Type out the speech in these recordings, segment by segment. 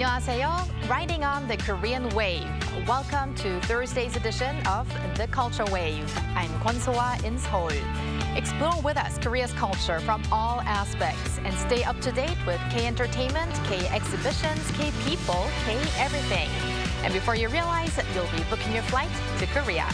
안녕하세요. Riding on the Korean wave. Welcome to Thursday's edition of The Culture Wave. I'm Kwon-soa in Seoul. Explore with us Korea's culture from all aspects and stay up to date with K-entertainment, K-exhibitions, K-people, K-everything. And before you realize, you'll be booking your flight to Korea.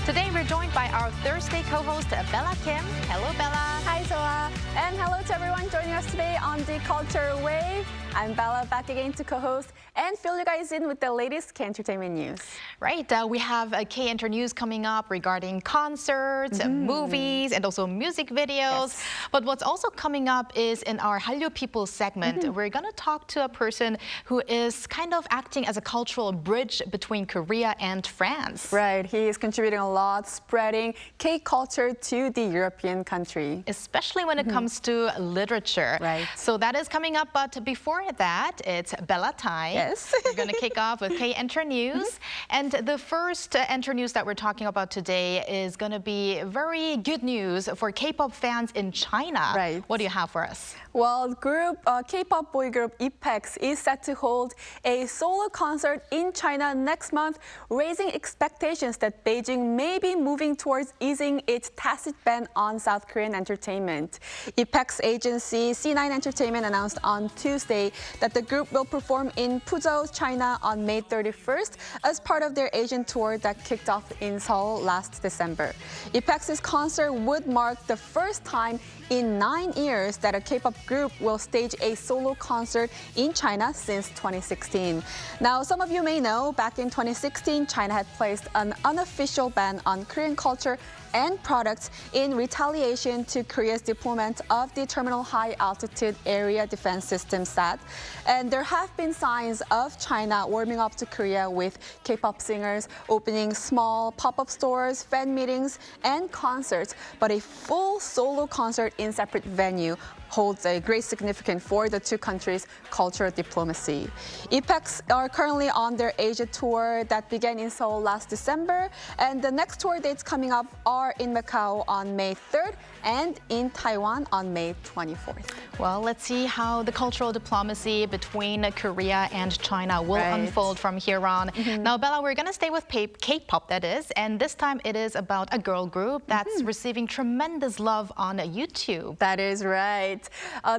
Today, we're joined by our Thursday co-host, Bella Kim. Hello, Bella. Hi, Soa. And hello to everyone joining us today on the Culture Wave. I'm Bella, back again to co-host and fill you guys in with the latest K-entertainment news. Right. We have K-enter news coming up regarding concerts, movies, and also music videos. Yes. But what's also coming up is in our Hallyu People segment, we're going to talk to a person who is kind of acting as a cultural bridge between Korea and France. Right. He is contributing a lot, spreading K-culture to the European country. Especially when it comes to literature. Right. So that is coming up, but before that, it's Bella time. Yes. We're going to kick off with K-Enter News. And the first Enter News that we're talking about today is going to be very good news for K-pop fans in China. Right. What do you have for us? Well, K-pop boy group EPEX is set to hold a solo concert in China next month, raising expectations that Beijing may be moving towards easing its tacit ban on South Korean entertainment. EPEX agency C9 Entertainment announced on Tuesday that the group will perform in Puzhou, China on May 31st as part of their Asian tour that kicked off in Seoul last December. EPEX's concert would mark the first time in 9 years that a K-pop group will stage a solo concert in China since 2016. Now, some of you may know, back in 2016, China had placed an unofficial ban on Korean culture and products in retaliation to Korea's deployment of the Terminal High Altitude Area Defense System SAT. And there have been signs of China warming up to Korea with K-pop singers opening small pop-up stores, fan meetings, and concerts. But a full solo concert in separate venue holds a great significance for the two countries' cultural diplomacy. EPEX are currently on their Asia tour that began in Seoul last December, and the next tour dates coming up are in Macau on May 3rd and in Taiwan on May 24th. Well, let's see how the cultural diplomacy between Korea and China will unfold from here on. Now, Bella, we're going to stay with K-pop, that is, and this time it is about a girl group that's receiving tremendous love on YouTube. That is right.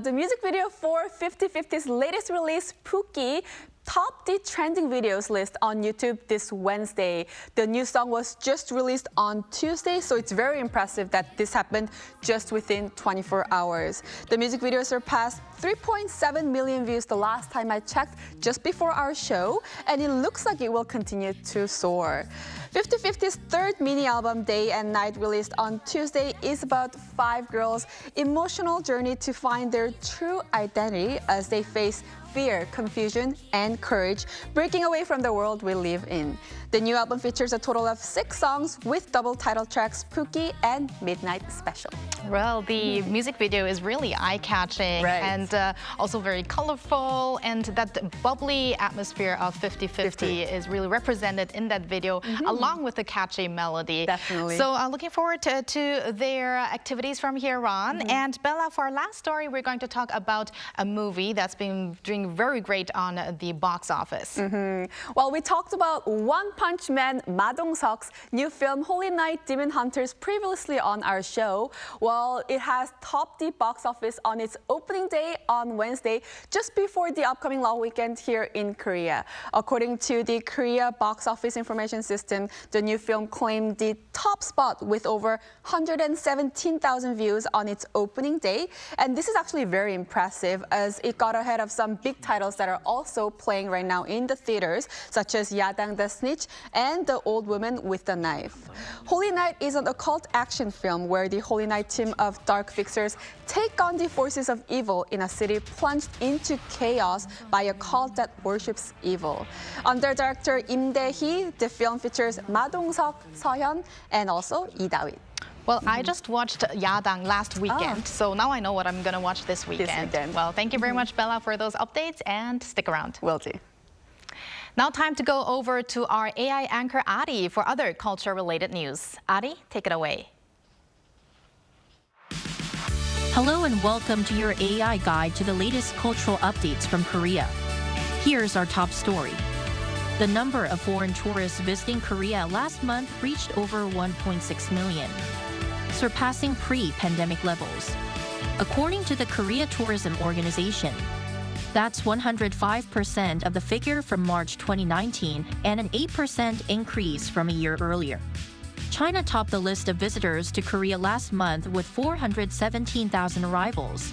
The music video for 50/50's latest release, Pookie, topped the trending videos list on YouTube this Wednesday. The new song was just released on Tuesday, so it's very impressive that this happened just within 24 hours. The music video surpassed 3.7 million views the last time I checked, just before our show, and it looks like it will continue to soar. 50/50's third mini album, Day and Night, released on Tuesday, is about 5 girls' emotional journey to find their true identity as they face fear, confusion, and courage, breaking away from the world we live in. The new album features a total of 6 songs with double title tracks, Pookie and Midnight Special. Well, the music video is really eye-catching and also very colorful, and that bubbly atmosphere of 50/50 is really represented in that video, along with the catchy melody. Definitely. So looking forward to their activities from here on. And Bella, for our last story, we're going to talk about a movie that's been doing very great on the box office. Well, we talked about One Punch Man Ma Dong-seok's new film Holy Night Demon Hunters previously on our show. Well, it has topped the box office on its opening day on Wednesday, just before the upcoming long weekend here in Korea. According to the Korea Box Office Information System, the new film claimed the top spot with over 117,000 views on its opening day. And this is actually very impressive, as it got ahead of some big titles that are also playing right now in the theaters, such as Yadang the Snitch and The Old Woman with the Knife. Holy Night is an occult action film where the Holy Night team of dark fixers take on the forces of evil in a city plunged into chaos by a cult that worships evil. Under director Im Dae-hee, the film features Ma Dong-seok, Seo-hyun, and also Lee Da-wit. Well, I just watched Yadang last weekend, so now I know what I'm going to watch this weekend. Well, thank you very much, Bella, for those updates, and stick around. Will do. Now time to go over to our AI anchor, Ari, for other culture-related news. Ari, take it away. Hello and welcome to your AI guide to the latest cultural updates from Korea. Here's our top story. The number of foreign tourists visiting Korea last month reached over 1.6 million, surpassing pre-pandemic levels. According to the Korea Tourism Organization, that's 105% of the figure from March 2019 and an 8% increase from a year earlier. China topped the list of visitors to Korea last month with 417,000 arrivals,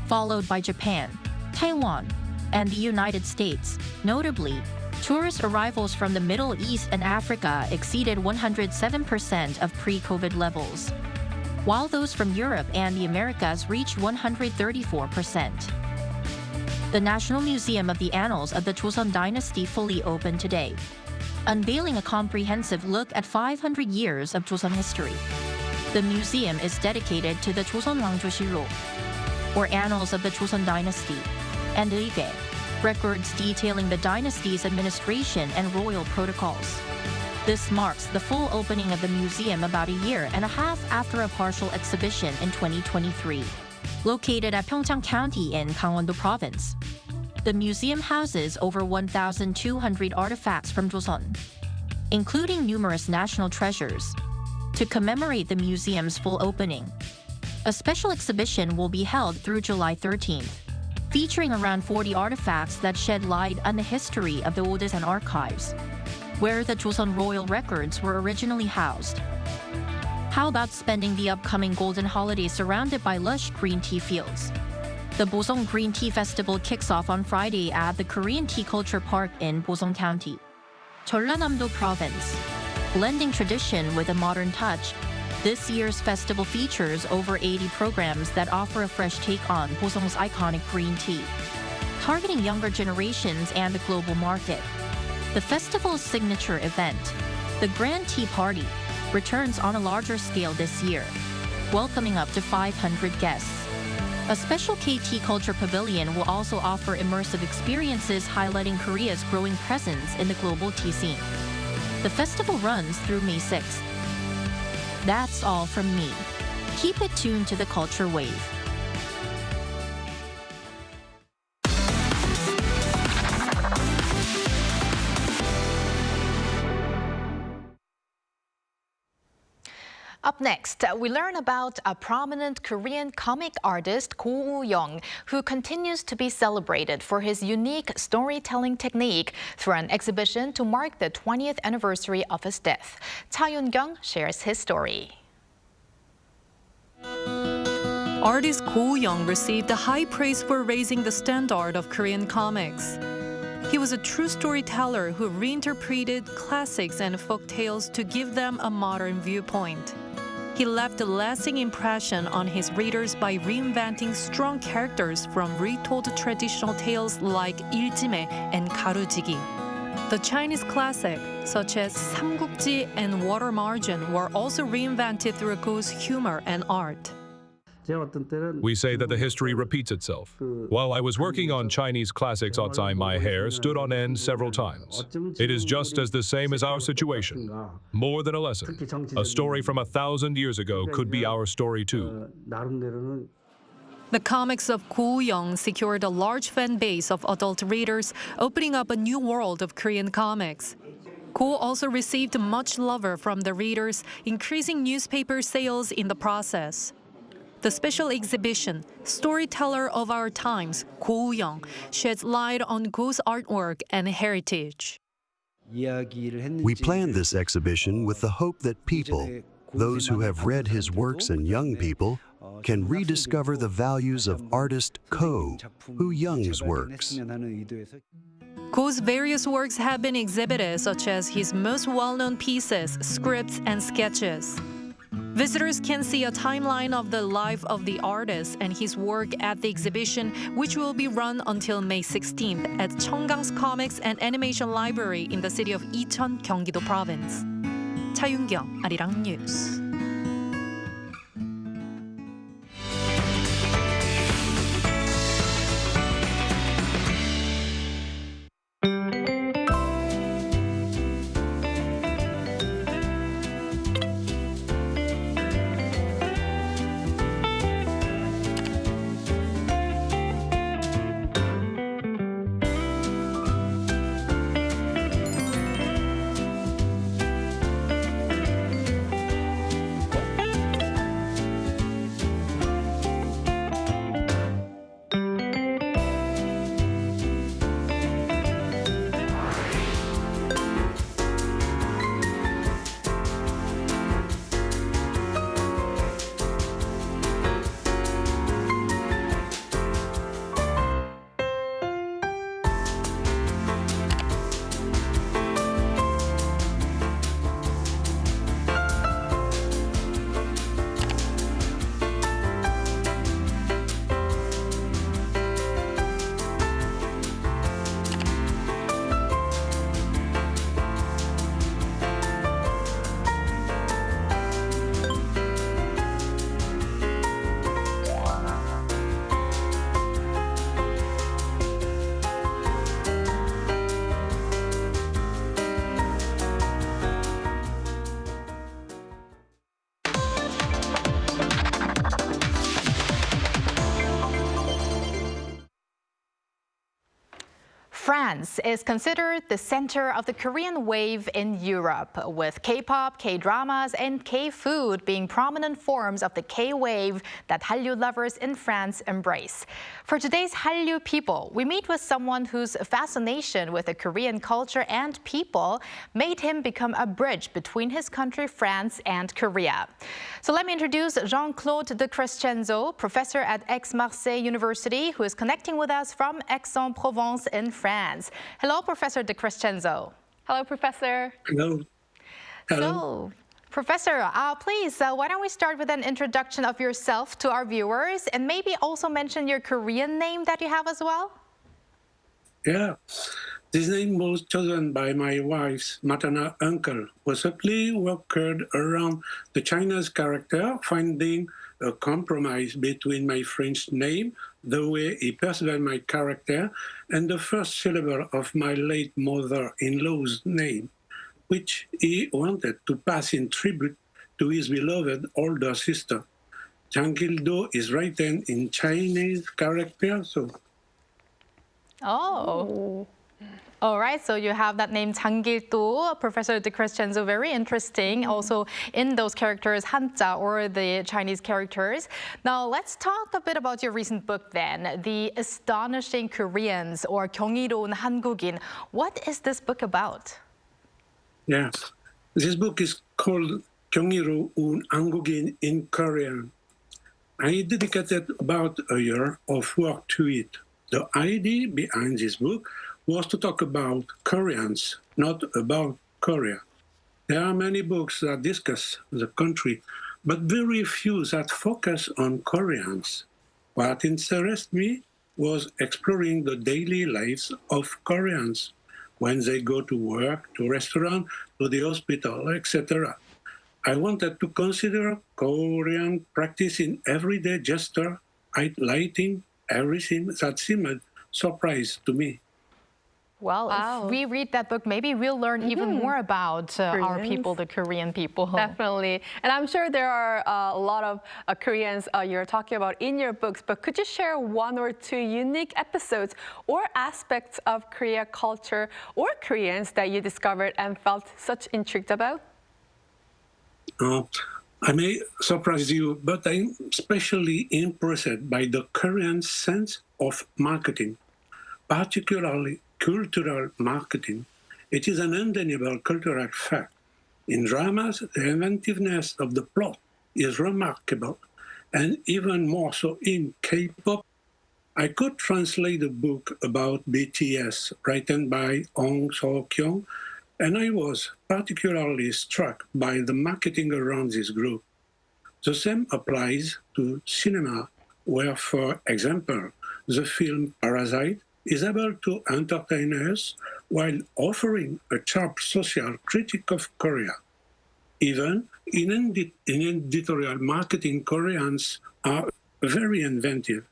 followed by Japan, Taiwan, and the United States. Notably, tourist arrivals from the Middle East and Africa exceeded 107% of pre-COVID levels, while those from Europe and the Americas reached 134%. The National Museum of the Annals of the Joseon Dynasty fully opened today, unveiling a comprehensive look at 500 years of Joseon history. The museum is dedicated to the Joseon Wangjoshiro, or Annals of the Joseon Dynasty, and Eige, records detailing the dynasty's administration and royal protocols. This marks the full opening of the museum about a year and a half after a partial exhibition in 2023. Located at Pyeongchang County in Gangwon-do Province, the museum houses over 1,200 artifacts from Joseon, including numerous national treasures. To commemorate the museum's full opening, a special exhibition will be held through July 13th, featuring around 40 artifacts that shed light on the history of the Odesan archives, where the Joseon royal records were originally housed. How about spending the upcoming golden holiday surrounded by lush green tea fields? The Bosong Green Tea Festival kicks off on Friday at the Korean Tea Culture Park in Bosong County, Jeollanam-do Province. Blending tradition with a modern touch, this year's festival features over 80 programs that offer a fresh take on Bosong's iconic green tea, targeting younger generations and the global market. The festival's signature event, the Grand Tea Party, returns on a larger scale this year, welcoming up to 500 guests. A special KT Culture Pavilion will also offer immersive experiences highlighting Korea's growing presence in the global tea scene. The festival runs through May 6th. That's all from me. Keep it tuned to the Culture Wave. Up next, we learn about a prominent Korean comic artist, Koh Woo-young, who continues to be celebrated for his unique storytelling technique through an exhibition to mark the 20th anniversary of his death. Cha Yoon-kyung shares his story. Artist Koh Woo-young received high praise for raising the standard of Korean comics. He was a true storyteller who reinterpreted classics and folk tales to give them a modern viewpoint. He left a lasting impression on his readers by reinventing strong characters from retold traditional tales like 일지매 and 가루지기. The Chinese classics, such as 삼국지 and Water Margin, were also reinvented through Koh's humor and art. We say that the history repeats itself. While I was working on Chinese classics outside, my hair stood on end several times. It is just as the same as our situation. More than a lesson. A story from 1,000 years ago could be our story too. The comics of Koh Woo-young secured a large fan base of adult readers, opening up a new world of Korean comics. Koh also received much love from the readers, increasing newspaper sales in the process. The special exhibition, Storyteller of Our Times, Koh Woo-young, sheds light on Koh's artwork and heritage. We planned this exhibition with the hope that people, those who have read his works and young people, can rediscover the values of artist Koh Woo-young's works. Koh's various works have been exhibited, such as his most well-known pieces, scripts, and sketches. Visitors can see a timeline of the life of the artist and his work at the exhibition, which will be run until May 16th at Cheonggang's Comics and Animation Library in the city of Icheon, Gyeonggi-do Province. Cha Yoon-kyung, Arirang News. France is considered the center of the Korean wave in Europe, with K-pop, K-dramas, and K-food being prominent forms of the K-wave that Hallyu lovers in France embrace. For today's Hallyu people, we meet with someone whose fascination with the Korean culture and people made him become a bridge between his country, France, and Korea. So let me introduce Jean-Claude de Crescenzo, professor at Aix-Marseille University, who is connecting with us from Aix-en-Provence in France. Hello, Professor de Crescenzo. Hello, Professor. Hello. Hello. So, Professor, please, why don't we start with an introduction of yourself to our viewers and maybe also mention your Korean name that you have as well? Yeah. This name was chosen by my wife's maternal uncle, who simply worked around the Chinese character, finding a compromise between my French name, the way he perceived my character, and the first syllable of my late mother-in-law's name, which he wanted to pass in tribute to his beloved older sister. Jean-Claude is written in Chinese character, so... Oh. All right, so you have that name Jean-Claude, Professor de Crescenzo, very interesting. Also in those characters, Hanja, or the Chinese characters. Now let's talk a bit about your recent book then, The Astonishing Koreans, or 경이로운 한국인. What is this book about? Yes, this book is called 경이로운 한국인 in Korean. I dedicated about a year of work to it. The idea behind this book was to talk about Koreans, not about Korea. There are many books that discuss the country, but very few that focus on Koreans. What interested me was exploring the daily lives of Koreans when they go to work, to restaurant, to the hospital, etc. I wanted to consider Korean practice in everyday gesture, lighting, everything that seemed surprise to me. Well, if we read that book, maybe we'll learn even more about our people, the Korean people. Definitely. And I'm sure there are a lot of Koreans you're talking about in your books, but could you share one or two unique episodes or aspects of Korea culture or Koreans that you discovered and felt such intrigued about? I may surprise you, but I'm especially impressed by the Korean sense of marketing, particularly cultural marketing. It is an undeniable cultural fact. In dramas, the inventiveness of the plot is remarkable, and even more so in K-pop. I could translate a book about BTS written by Hong So-kyung, and I was particularly struck by the marketing around this group. The same applies to cinema, where, for example, the film Parasite is able to entertain us while offering a sharp social critique of Korea. Even in editorial marketing, Koreans are very inventive.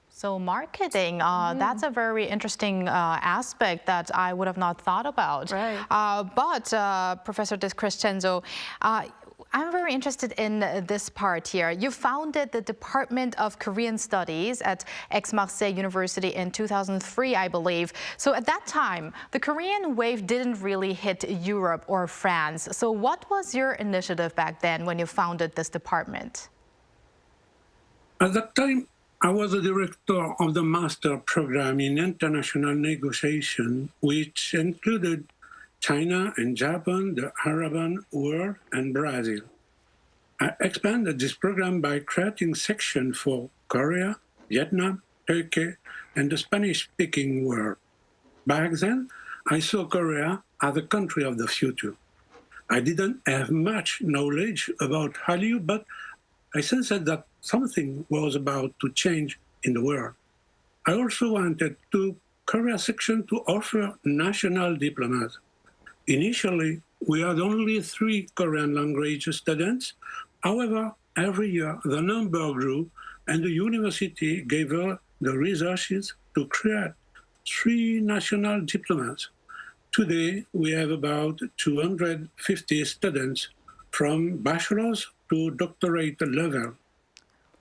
So marketing, that's a very interesting aspect that I would have not thought about. Right. But Professor de Crescenzo, I'm very interested in this part here. You founded the Department of Korean Studies at Aix-Marseille University in 2003, I believe. So at that time, the Korean wave didn't really hit Europe or France. So what was your initiative back then when you founded this department? At that time, I was the director of the master program in international negotiation, which included China and Japan, the Arabian world, and Brazil. I expanded this program by creating sections for Korea, Vietnam, Turkey, and the Spanish-speaking world. Back then, I saw Korea as a country of the future. I didn't have much knowledge about Hallyu, but I sensed that something was about to change in the world. I also wanted to Korea section to offer national diplomats. Initially, we had only 3 Korean language students. However, every year the number grew, and the university gave her the resources to create 3 national diplomats. Today, we have about 250 students from bachelor's to doctorate level.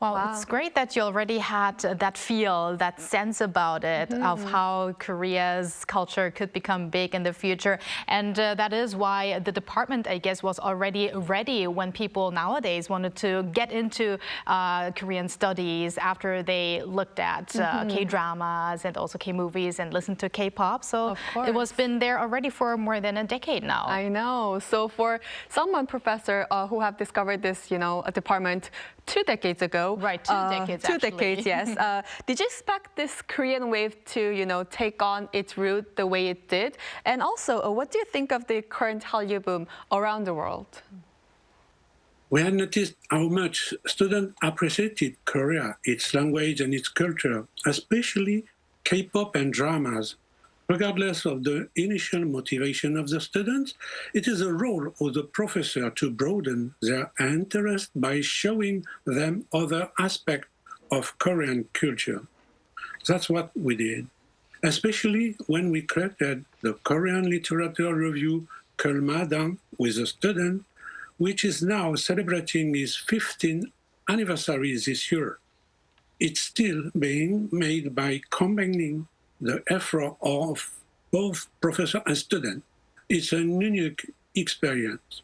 Well, Wow. it's great that you already had that feel, that sense about it, of how Korea's culture could become big in the future. And that is why the department, I guess, was already ready when people nowadays wanted to get into Korean studies after they looked at K-dramas and also K-movies and listened to K-pop. So Of course. it was been there already for more than a decade now. I know. So for someone, Professor, who have discovered this, a department 2 decades ago. Right, 2 decades, Two actually. decades, yes. Did you expect this Korean wave to, take on its route the way it did? And also, what do you think of the current Hallyu boom around the world? We had noticed how much students appreciated Korea, its language and its culture, especially K-pop and dramas. Regardless of the initial motivation of the students, it is a role of the professor to broaden their interest by showing them other aspects of Korean culture. That's what we did, especially when we created the Korean Literature Review Kulmadang with a student, which is now celebrating its 15th anniversary this year. It's still being made by combining the effort of both professor and student. It's a unique experience.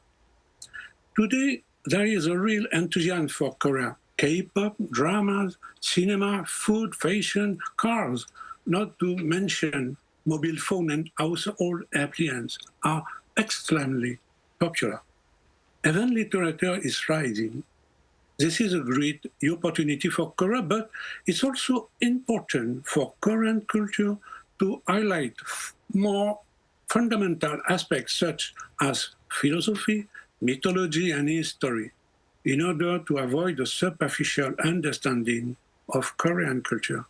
Today, there is a real enthusiasm for Korea. K-pop, dramas, cinema, food, fashion, cars, not to mention mobile phone and household appliances are extremely popular. Even literature is rising. This is a great opportunity for Korea, but it's also important for Korean culture to highlight more fundamental aspects such as philosophy, mythology, and history in order to avoid a superficial understanding of Korean culture.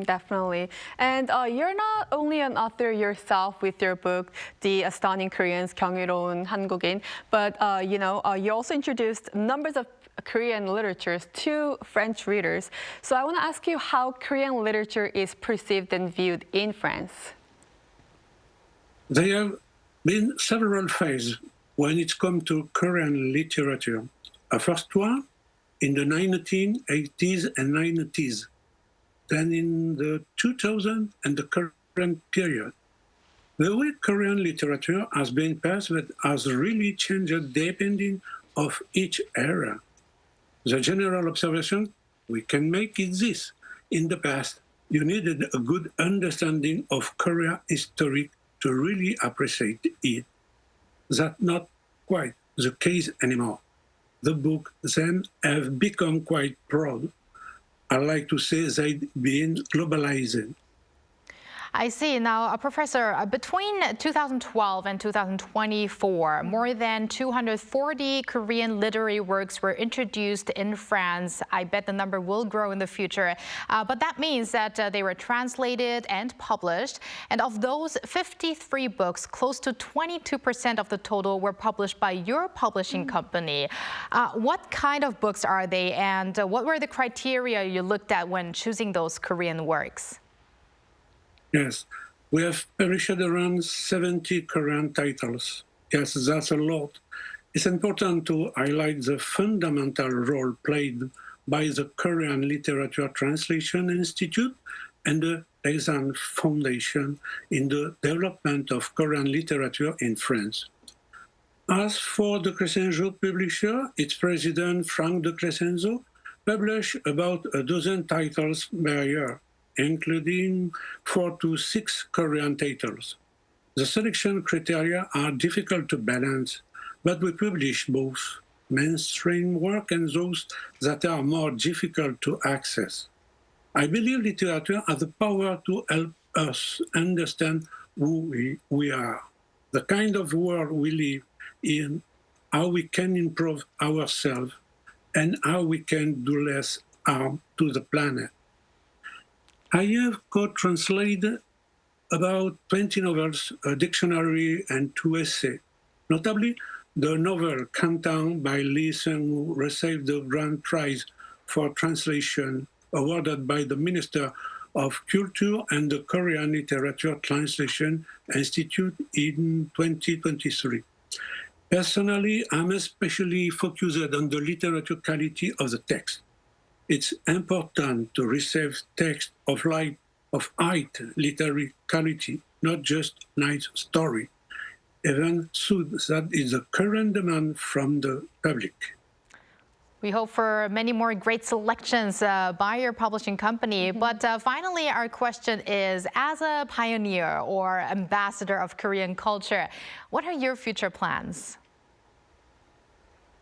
Definitely. And you're not only an author yourself with your book, The Astounding Koreans, 경이로운 한국인, but you also introduced numbers of Korean literatures to French readers. So I want to ask you how Korean literature is perceived and viewed in France. There have been several phases when it comes to Korean literature. A first one in the 1980s and 90s, then in the 2000s and the current period. The way Korean literature has been perceived has really changed depending of each era. The general observation we can make is this. In the past, you needed a good understanding of Korean history to really appreciate it. That's not quite the case anymore. The books then have become quite broad. I like to say they've been globalized. I see. Now, Professor, between 2012 and 2024, more than 240 Korean literary works were introduced in France. I bet the number will grow in the future. But that means that they were translated and published. And of those 53 books, close to 22% of the total were published by your publishing company. What kind of books are they, and what were the criteria you looked at when choosing those Korean works? Yes, we have published around 70 Korean titles. Yes, that's a lot. It's important to highlight the fundamental role played by the Korean Literature Translation Institute and the Arirang Foundation in the development of Korean literature in France. As for the Crescenzo publisher, its president, Frank de Crescenzo, published about a dozen titles per year, including 4 to 6 Korean titles. The selection criteria are difficult to balance, but we publish both mainstream work and those that are more difficult to access. I believe literature has the power to help us understand who we are, the kind of world we live in, how we can improve ourselves, and how we can do less harm to the planet. I have co-translated about 20 novels, a dictionary, and 2 essays. Notably, the novel Countdown by Lee Seung-woo received the Grand Prize for Translation awarded by the Minister of Culture and the Korean Literature Translation Institute in 2023. Personally, I'm especially focused on the literature quality of the text. it's important to receive text of high literary quality, not just nice story, even so that is the current demand from the public. We hope for many more great selections by your publishing company. But finally, our question is, as a pioneer or ambassador of Korean culture, what are your future plans?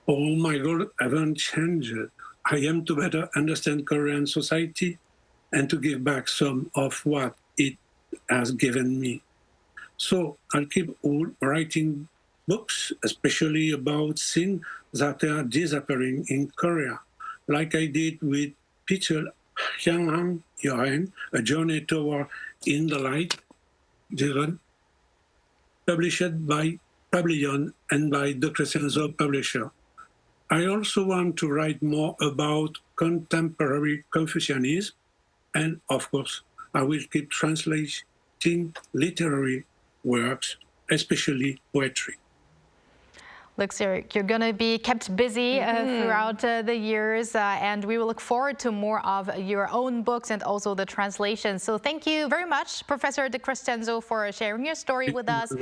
Oh, my goal haven't changed. I am to better understand Korean society and to give back some of what it has given me. So I'll keep writing books, especially about things that are disappearing in Korea, like I did with Peter Hyang Yohen, A Journey Toward In the Light, published by Pavilion and by the Crescenzo publisher. I also want to write more about contemporary Confucianism, and of course, I will keep translating literary works, especially poetry. Looks like you're going to be kept busy throughout the years, and we will look forward to more of your own books and also the translations. So thank you very much, Professor de Crescenzo, for sharing your story with us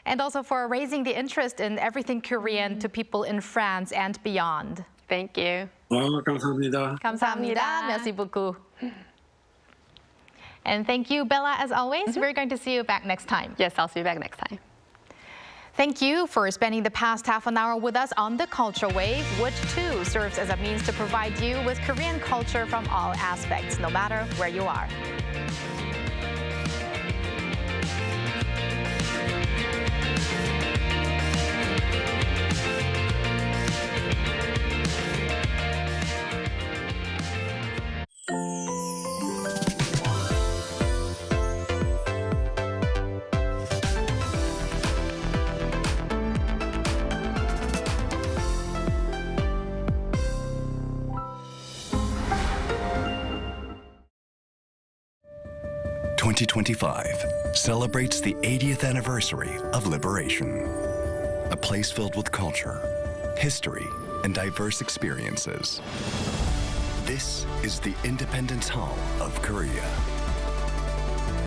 and also for raising the interest in everything Korean to people in France and beyond. Thank you. 감사합니다. 감사합니다. Merci beaucoup. And thank you, Bella, as always. We're going to see you back next time. Yes, I'll see you back next time. Thank you for spending the past half an hour with us on the Culture Wave, which too serves as a means to provide you with Korean culture from all aspects, no matter where you are. "2025 celebrates the 80th anniversary of liberation. A place filled with culture, history, and diverse experiences. This is the Independence Hall of Korea.